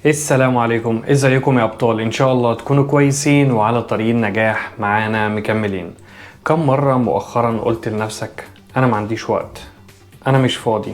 السلام عليكم، ازيكم يا ابطال؟ ان شاء الله تكونوا كويسين وعلى طريق النجاح معانا مكملين. كم مرة مؤخرا قلت لنفسك انا ما عنديش وقت، انا مش فاضي،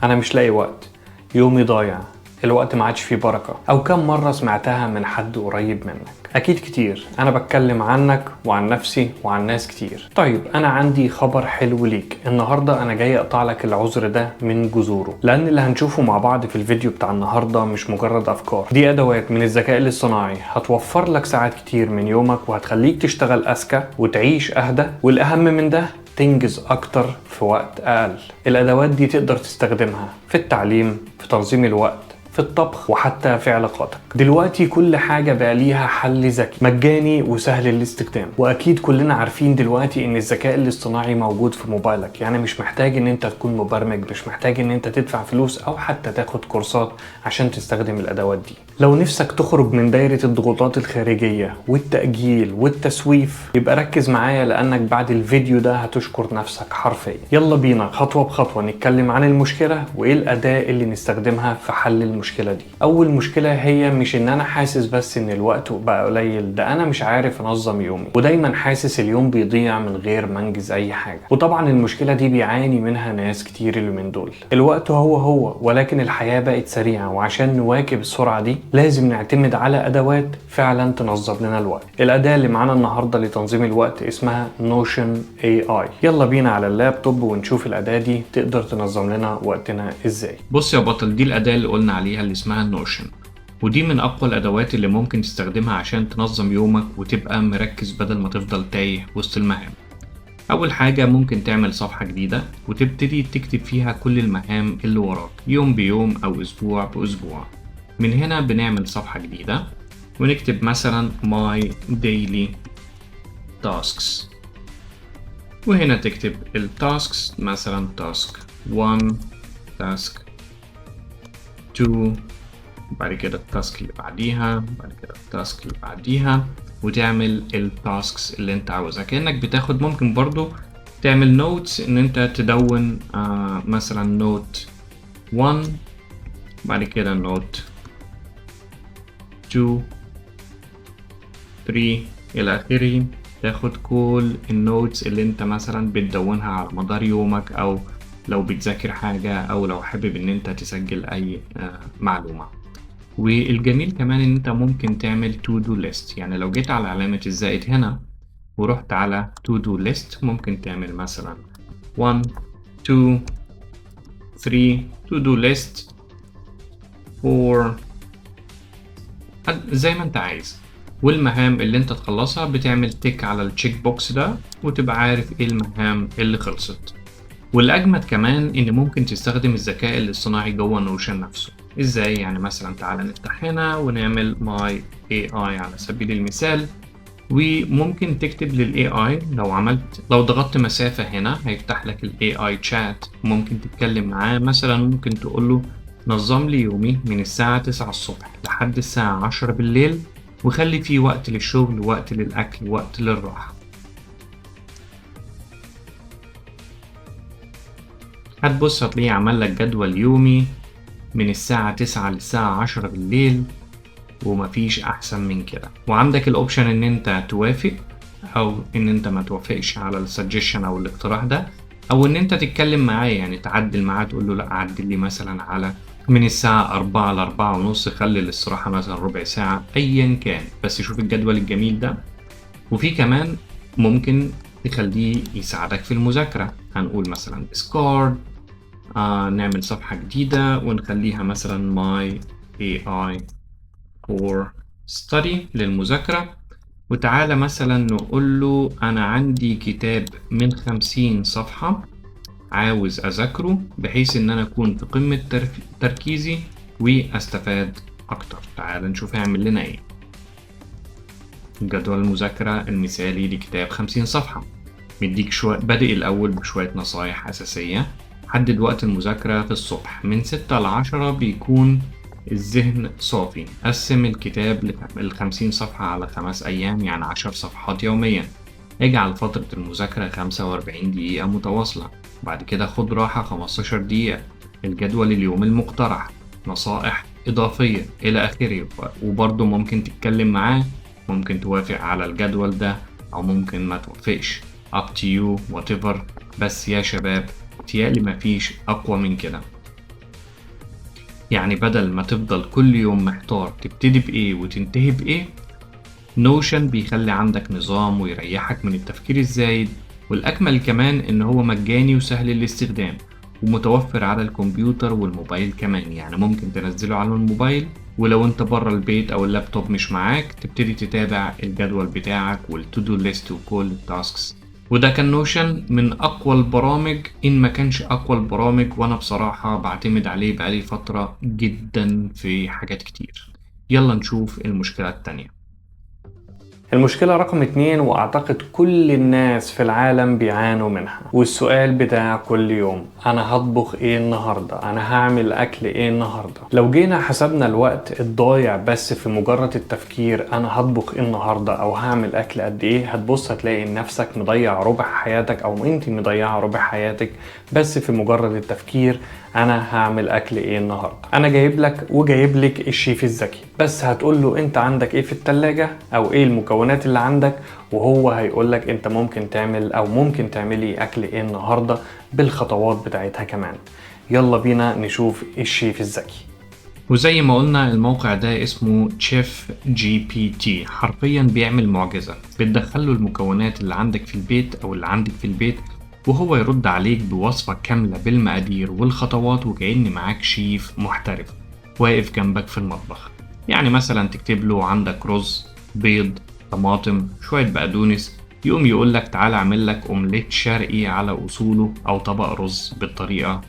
انا مش لاقي وقت، يومي ضايع، الوقت ما عادش فيه بركة؟ او كم مرة سمعتها من حد قريب منك؟ اكيد كتير. انا بتكلم عنك وعن نفسي وعن ناس كتير. طيب انا عندي خبر حلو ليك النهاردة. انا جاي اقطع لك العذر ده من جذوره، لان اللي هنشوفه مع بعض في الفيديو بتاع النهاردة مش مجرد افكار، دي ادوات من الذكاء الاصطناعي هتوفر لك ساعات كتير من يومك وهتخليك تشتغل اذكى وتعيش اهدى، والاهم من ده تنجز اكتر في وقت اقل. الادوات دي تقدر تستخدمها في التعليم، في تنظيم الوقت، في الطبخ، وحتى في علاقاتك. دلوقتي كل حاجة بقى ليها حل ذكي مجاني وسهل الاستخدام، واكيد كلنا عارفين دلوقتي ان الذكاء الاصطناعي موجود في موبايلك. يعني مش محتاج ان انت تكون مبرمج، مش محتاج ان انت تدفع فلوس او حتى تاخد كورسات عشان تستخدم الادوات دي. لو نفسك تخرج من دايرة الضغوطات الخارجية والتأجيل والتسويف يبقى ركز معايا، لانك بعد الفيديو ده هتشكر نفسك حرفيا. يلا بينا خطوة بخطوة نتكلم عن المشكلة وايه الاداة اللي نستخدمها في حل المشكلة دي. اول مشكلة هي مش ان انا حاسس بس ان الوقت بقى قليل، ده انا مش عارف انظم يومي، ودايما حاسس اليوم بيضيع من غير ما انجز اي حاجة. وطبعا المشكلة دي بيعاني منها ناس كتير اليومين دول. الوقت هو ولكن الحياة بقت سريعة، وعشان نواكب السرعة دي لازم نعتمد على ادوات فعلا تنظم لنا الوقت. الاداة اللي معانا النهاردة لتنظيم الوقت اسمها نوشن AI. يلا بينا على اللابتوب ونشوف الاداة دي تقدر تنظم لنا وقتنا ازاي. بص يا بطل، دي الأداة اللي قلنا عليها اللي اسمها نوشن، ودي من أقوى الأدوات اللي ممكن تستخدمها عشان تنظم يومك وتبقى مركز بدل ما تفضل تايه وسط المهام. أول حاجة ممكن تعمل صفحة جديدة وتبتدي تكتب فيها كل المهام اللي وراك يوم بيوم أو أسبوع بأسبوع. من هنا بنعمل صفحة جديدة ونكتب مثلا My Daily Tasks، وهنا تكتب التاسكس مثلا تاسك 1 تاسك 2، بعد كده التاسك اللي بعديها، بعد كده التاسك اللي بعديها، وتعمل التاسكس اللي انت عاوزها. كأنك بتاخد، ممكن برضو تعمل نوتس ان انت تدون مثلا نوت 1، بعد كده نوت 2 3 الى اخره. تاخد كل النوتس اللي انت مثلا بتدونها على مدار يومك، او لو بتذاكر حاجة، او لو حابب ان انت تسجل اي معلومة. والجميل كمان ان انت ممكن تعمل to do list. يعني لو جيت على علامة الزائد هنا ورحت على to do list ممكن تعمل مثلا 1 2 3 to do list 4 زي ما انت عايز. والمهام اللي انت تخلصها بتعمل تيك على التشيك بوكس ده وتبقى عارف ايه المهام اللي خلصت. والأجمد كمان إن ممكن تستخدم الذكاء الاصطناعي جوه نوشن نفسه. إزاي؟ يعني مثلا تعالى نفتح هنا ونعمل My AI على سبيل المثال، وممكن تكتب لل AI لو ضغطت مسافة هنا هيفتح لك ال AI chat، ممكن تتكلم معاه. مثلا ممكن تقول له نظم لي يومي من الساعة 9 الصبح لحد الساعة 10 بالليل، وخلي فيه وقت للشغل، وقت للأكل، وقت للراحة. هتبص هتلاقيه عمل لك جدول يومي من الساعة 9 للساعة 10 بالليل، ومفيش أحسن من كده. وعندك الأوبشن إن أنت توافق أو إن أنت ما توافقش على السجيشن أو الاقتراح ده، أو إن أنت تتكلم معاه، يعني تعدل معاه تقول له لأ عدل لي مثلا على من الساعة 4 ل 4 ونص، خلي الاستراحة مثلا ربع ساعة، أيا كان. بس شوف الجدول الجميل ده. وفي كمان ممكن تخليه يساعدك في المذاكرة. هنقول مثلا discard، نعمل صفحة جديدة ونخليها مثلا My AI for Study للمذاكرة، وتعالى مثلا نقول له أنا عندي كتاب من 50 صفحة عاوز أذاكره بحيث إن أنا أكون في قمة تركيزي وأستفاد أكتر. تعالى نشوف هيعمل لنا إيه. جدول المذاكرة المثالي لكتاب 50 صفحة، مديك بادئ الأول بشوية نصايح أساسية. حدد وقت المذاكرة في الصبح من 6 ل 10 بيكون الذهن صافي. قسم الكتاب ل50 صفحة على 5 أيام، يعني 10 صفحات يوميا. اجعل فترة المذاكرة 45 دقيقة متواصلة، بعد كده خد راحة 15 دقيقة. الجدول اليوم المقترح، نصائح إضافية إلى آخره. وبرضه ممكن تتكلم معاه، ممكن توافق على الجدول ده أو ممكن ما توافقش، up to you whatever. بس يا شباب تيالي مفيش أقوى من كده. يعني بدل ما تفضل كل يوم محتار تبتدي بإيه وتنتهي بإيه، نوشن بيخلي عندك نظام ويريحك من التفكير الزايد. والأجمل كمان إن هو مجاني وسهل الاستخدام ومتوفر على الكمبيوتر والموبايل كمان. يعني ممكن تنزله على الموبايل، ولو انت بره البيت او اللابتوب مش معاك تبتدي تتابع الجدول بتاعك والتودو ليست وكل التاسكس. وده كان نوشن من اقوى البرامج ان ما كانش اقوى البرامج، وانا بصراحة بعتمد عليه بقالي فترة جدا في حاجات كتير. يلا نشوف المشكلة التانية. المشكلة رقم 2، واعتقد كل الناس في العالم بيعانوا منها، والسؤال بتاع كل يوم: انا هطبخ ايه النهاردة؟ انا هعمل اكل ايه النهاردة؟ لو جينا حسبنا الوقت الضايع بس في مجرد التفكير انا هطبخ ايه النهاردة او هعمل اكل قد ايه، هتبص هتلاقي نفسك مضيع ربع حياتك او انت مضيعة ربع حياتك بس في مجرد التفكير انا هعمل اكل ايه النهارده. انا جايب لك الشيف الذكي، بس هتقول له انت عندك ايه في التلاجة او ايه المكونات اللي عندك، وهو هيقول لك انت ممكن تعمل او ممكن تعملي اكل ايه النهارده بالخطوات بتاعتها كمان. يلا بينا نشوف الشيف الذكي. وزي ما قلنا الموقع ده اسمه تشيف جي بي تي، حرفيا بيعمل معجزة. بتدخله المكونات اللي عندك في البيت او اللي عندك في البيت وهو يرد عليك بوصفة كاملة بالمقادير والخطوات، وكأن معاك شيف محترف واقف جنبك في المطبخ. يعني مثلا تكتب له عندك رز، بيض، طماطم، شوية بقدونس، يقوم يقول لك تعالى اعمل لك اومليت شرقي على اصوله، او طبق رز بالطريقة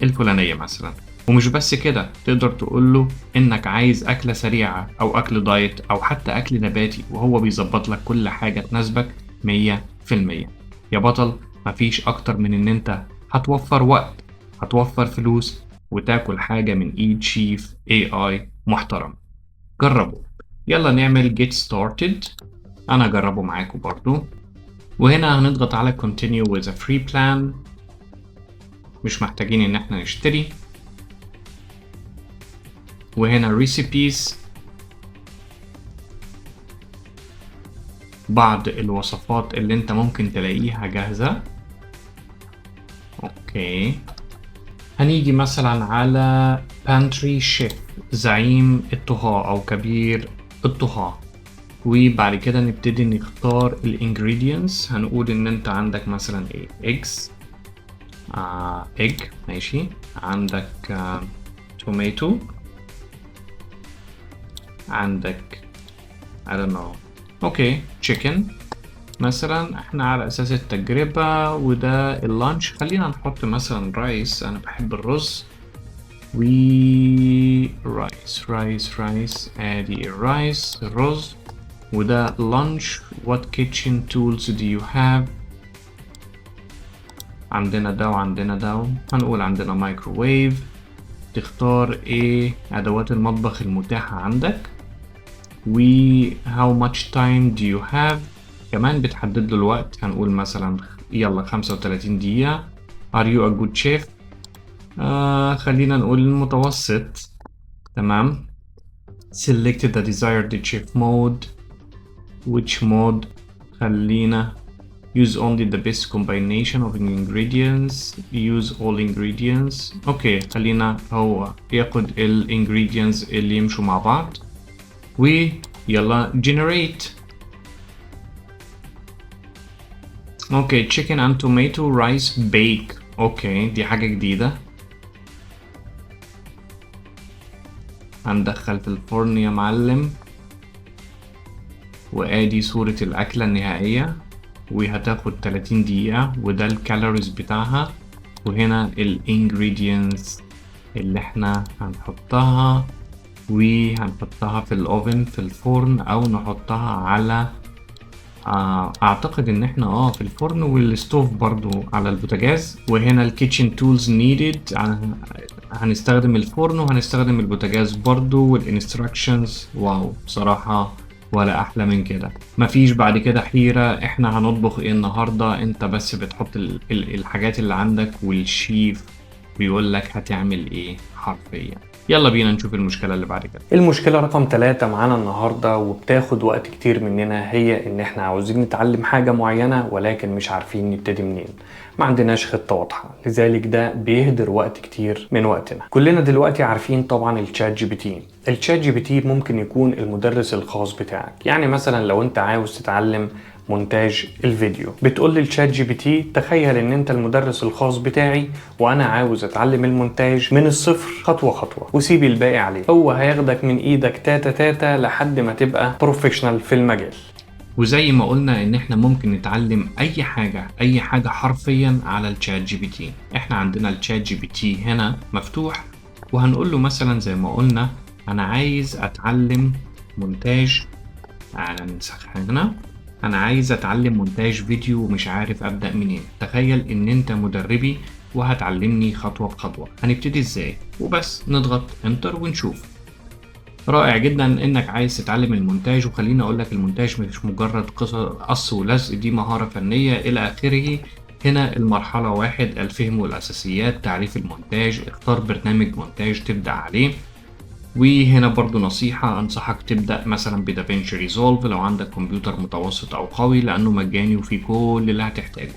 الفلانية مثلا. ومش بس كده، تقدر تقول له انك عايز اكلة سريعة او اكل دايت او حتى اكل نباتي، وهو بيظبط لك كل حاجة تناسبك 100%. يا بطل، مفيش اكتر من ان انت هتوفر وقت، هتوفر فلوس، وتاكل حاجة من ايد شيف AI محترم. جربه. يلا نعمل get started. انا اجربه معاكم برضو. وهنا هنضغط على continue with a free plan. مش محتاجين ان احنا نشتري. وهنا recipes، بعض الوصفات اللي انت ممكن تلاقيها جاهزة. اوكي، هنيجي مثلا على pantry chef، زعيم الطهاة او كبير الطهاة. وبعد كده نبتدي نختار ingredients. هنقول ان انت عندك مثلا ايه، eggs، egg ماشي، عندك tomato، عندك I don't know اوكي chicken مثلا. احنا على اساس التجربة وده اللانش، خلينا نحط مثلا رايس، انا بحب الرز. و رايس ادي الرايس الرز. وده lunch. what kitchen tools do you have؟ عندنا ده وعندنا ده. هنقول عندنا مايكروويف. تختار ايه ادوات المطبخ المتاحة عندك. و how much time do you have؟ كمان بتحدد له الوقت. هنقول مثلا يلا 35 دقيقة. are you a good chef؟ خلينا نقول المتوسط. تمام. select the desired chef mode. which mode؟ خلينا use only the best combination of ingredients. use all ingredients. اوكي، خلينا هو ياخد ingredients اللي يمشوا مع بعض. ويلا generate. اوكي chicken and tomato rice bake. اوكي دي حاجة جديدة. هندخل في الفرن يا معلم، وادي صورة الاكلة النهائية، وهتاخد 30 دقيقة، وده الكالوريز بتاعها. وهنا الانجريدينتس اللي احنا هنحطها، وهنحطها في الاوفن في الفرن او نحطها على اعتقد ان احنا في الفرن، والستوف برضو على البوتاجاز. وهنا الكيتشن تولز نيدد، هنستخدم الفرن وهنستخدم البوتاجاز برضو، والانستراكشنز واو بصراحة ولا احلى من كده. مفيش بعد كده حيرة احنا هنطبخ ايه النهاردة، انت بس بتحط الحاجات اللي عندك والشيف بيقول لك هتعمل ايه حرفيا. يلا بينا نشوف المشكلة اللي بعد كده. المشكلة رقم 3 معانا النهاردة وبتاخد وقت كتير مننا، هي ان احنا عاوزين نتعلم حاجة معينة ولكن مش عارفين نبتدي منين، ما عندناش خطة واضحة، لذلك ده بيهدر وقت كتير من وقتنا. كلنا دلوقتي عارفين طبعا الشات جي بي تي. الشات جي بي تي ممكن يكون المدرس الخاص بتاعك. يعني مثلا لو انت عاوز تتعلم مونتاج الفيديو، بتقول للشات جي بي تي تخيل ان انت المدرس الخاص بتاعي وانا عاوز اتعلم المونتاج من الصفر خطوة خطوة وسيب الباقي عليه. هو هياخدك من ايدك تاتا تاتا لحد ما تبقى بروفيشنال في المجال. وزي ما قلنا ان احنا ممكن نتعلم اي حاجة حرفيا على الشات جي بي تي. احنا عندنا الشات جي بي تي هنا مفتوح، وهنقول له مثلا زي ما قلنا انا عايز اتعلم مونتاج، ننسخ هنا، انا عايز اتعلم مونتاج فيديو ومش عارف ابدأ منين. تخيل ان انت مدربي وهتعلمني خطوة بخطوة. هنبتدي ازاي؟ وبس نضغط انتر ونشوف. رائع جدا انك عايز تتعلم المونتاج، وخليني اقول لك المونتاج مش مجرد قص ولزق، دي مهارة فنية الى اخره. هنا المرحلة 1 الفهم والاساسيات، تعريف المونتاج، اختار برنامج مونتاج تبدأ عليه. وهنا برضو نصيحة انصحك تبدأ مثلا بدافينشي ريزولف لو عندك كمبيوتر متوسط او قوي، لانه مجاني وفي كل اللي هتحتاجه.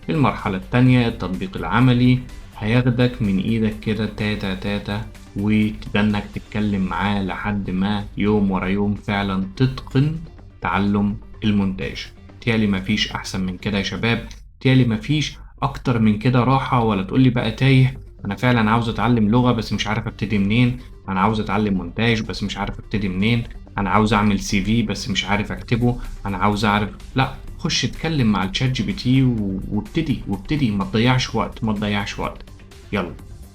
المرحلة التانية التطبيق العملي، هياخدك من ايدك كده تاتا تاتا وتدنك تتكلم معاه لحد ما يوم ورا يوم فعلا تتقن تعلم المونتاج. تالي مفيش احسن من كده يا شباب، تالي مفيش اكتر من كده راحة. ولا تقولي بقى تايه، انا فعلا عاوز اتعلم لغة بس مش عارف ابتدي منين، انا عاوز اتعلم مونتاج بس مش عارف ابتدي منين، انا عاوز اعمل سي في بس مش عارف اكتبه، انا عاوز اعرف. لا، خش اتكلم مع الشات جي بي تي وابتدي، ما تضيعش وقت.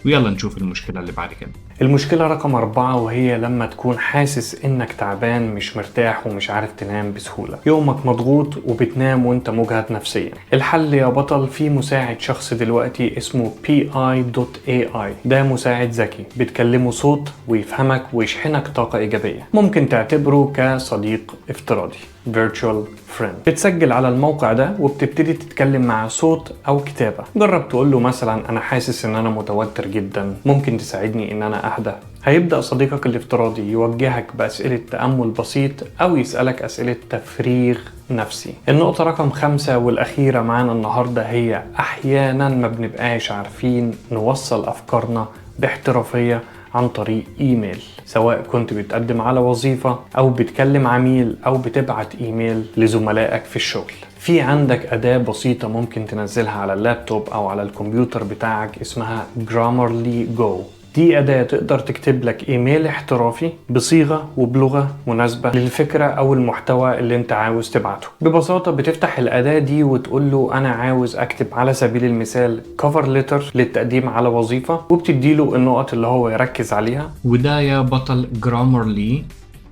ويلا نشوف المشكلة اللي بعد كده. المشكلة رقم 4، وهي لما تكون حاسس انك تعبان مش مرتاح ومش عارف تنام بسهولة، يومك مضغوط وبتنام وانت مجهد نفسيا. الحل يا بطل في مساعد شخص دلوقتي اسمه PI.AI. ده مساعد ذكي بتكلمه صوت ويفهمك ويشحنك طاقة إيجابية. ممكن تعتبره كصديق افتراضي Virtual Friend. بتسجل على الموقع ده وبتبتدي تتكلم مع صوت أو كتابة. جرب تقول له مثلا أنا حاسس إن أنا متوتر جدا، ممكن تساعدني إن أنا أهدى. هيبدأ صديقك الافتراضي يوجهك بأسئلة تأمل بسيط أو يسألك أسئلة تفريغ نفسي. النقطة رقم 5 والأخيرة معانا النهاردة هي أحيانا ما بنبقاش عارفين نوصل أفكارنا باحترافية عن طريق إيميل، سواء كنت بتقدم على وظيفة أو بتكلم عميل أو بتبعت إيميل لزملائك في الشغل. في عندك أداة بسيطة ممكن تنزلها على اللابتوب أو على الكمبيوتر بتاعك اسمها Grammarly Go. دي أداة تقدر تكتب لك إيميل احترافي بصيغة وبلغة مناسبة للفكرة أو المحتوى اللي أنت عاوز تبعته. ببساطة بتفتح الأداة دي وتقول له أنا عاوز أكتب على سبيل المثال cover letter للتقديم على وظيفة، وبتديله النقط اللي هو يركز عليها. وده يا بطل جرامرلي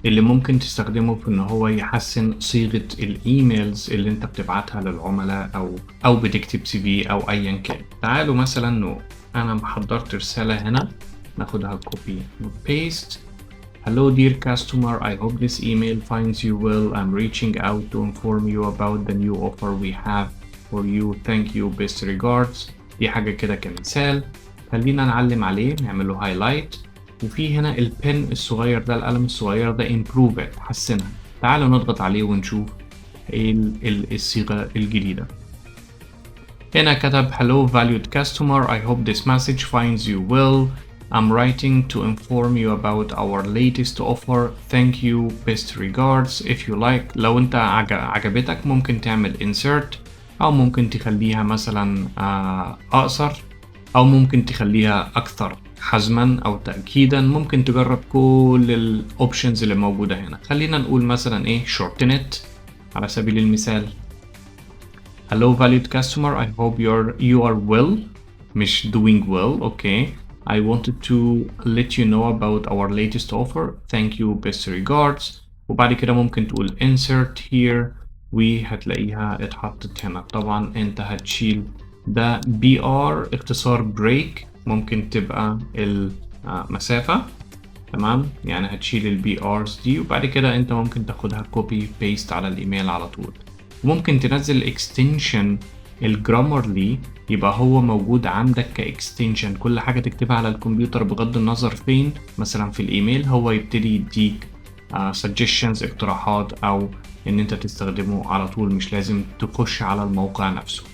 اللي ممكن تستخدمه في ان هو يحسن صيغة الايميلز اللي انت بتبعتها للعملاء او بتكتب سي في او ايا كان. تعالوا مثلا انا محضرت رسالة هنا، ناخدها كوبي وبيست. Hello dear customer, I hope this email finds you well. I'm reaching out to inform you about the new offer we have for you. Thank you, best regards. دي حاجة كده كمثال، خلينا نعلم عليه نعمل له هايلايت. وفي هنا البن الصغير ده، القلم الصغير ده improve it، حسنها. تعالوا نضغط عليه ونشوف الصيغة الجديدة. هنا كتب Hello valued customer, I hope this message finds you well. I'm writing to inform you about our latest offer. Thank you, best regards. If you like. لو انت عجبتك ممكن تعمل insert، او ممكن تخليها مثلا اقصر، او ممكن تخليها اكثر حزما او تأكيدا. ممكن تجرب كل الاوبشنز اللي موجودة هنا. خلينا نقول مثلا ايه shorten it على سبيل المثال. Hello valued customer, I hope you are well. مش doing well. Okay. I wanted to let you know about our latest offer. Thank you, best regards. وبعد كده ممكن تقول insert here وهتلاقيها اتحطت هنا. طبعا انت هتشيل ده BR اختصار break، ممكن تبقى المسافة. تمام، يعني هتشيل البي ارز دي وبعد كده انت ممكن تاخدها كوبي بيست على الايميل على طول. وممكن تنزل اكستنشن الجرامرلي يبقى هو موجود عندك كاكستنشن، كل حاجة تكتبها على الكمبيوتر بغض النظر فين، مثلا في الايميل هو يبتدي يديك suggestions، اقتراحات، او ان انت تستخدمه على طول، مش لازم تخش على الموقع نفسه.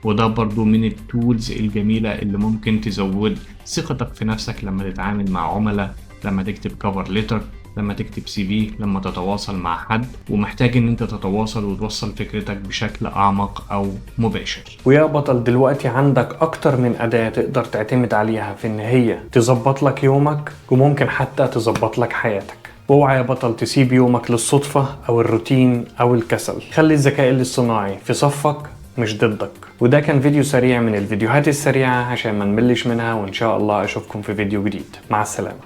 وده برضو من التولز الجميلة اللي ممكن تزود ثقتك في نفسك لما تتعامل مع عملاء، لما تكتب كفر ليتر، لما تكتب سي في، لما تتواصل مع حد ومحتاج ان انت تتواصل وتوصل فكرتك بشكل اعمق او مباشر. ويا بطل دلوقتي عندك اكتر من اداة تقدر تعتمد عليها في ان هي تظبط لك يومك، وممكن حتى تظبط لك حياتك. واوعى يا بطل تسيب يومك للصدفة او الروتين او الكسل. خلي الذكاء الاصطناعي في صفك مش ضدك. وده كان فيديو سريع من الفيديوهات السريعة عشان ما نملش منها، وان شاء الله اشوفكم في فيديو جديد. مع السلامة.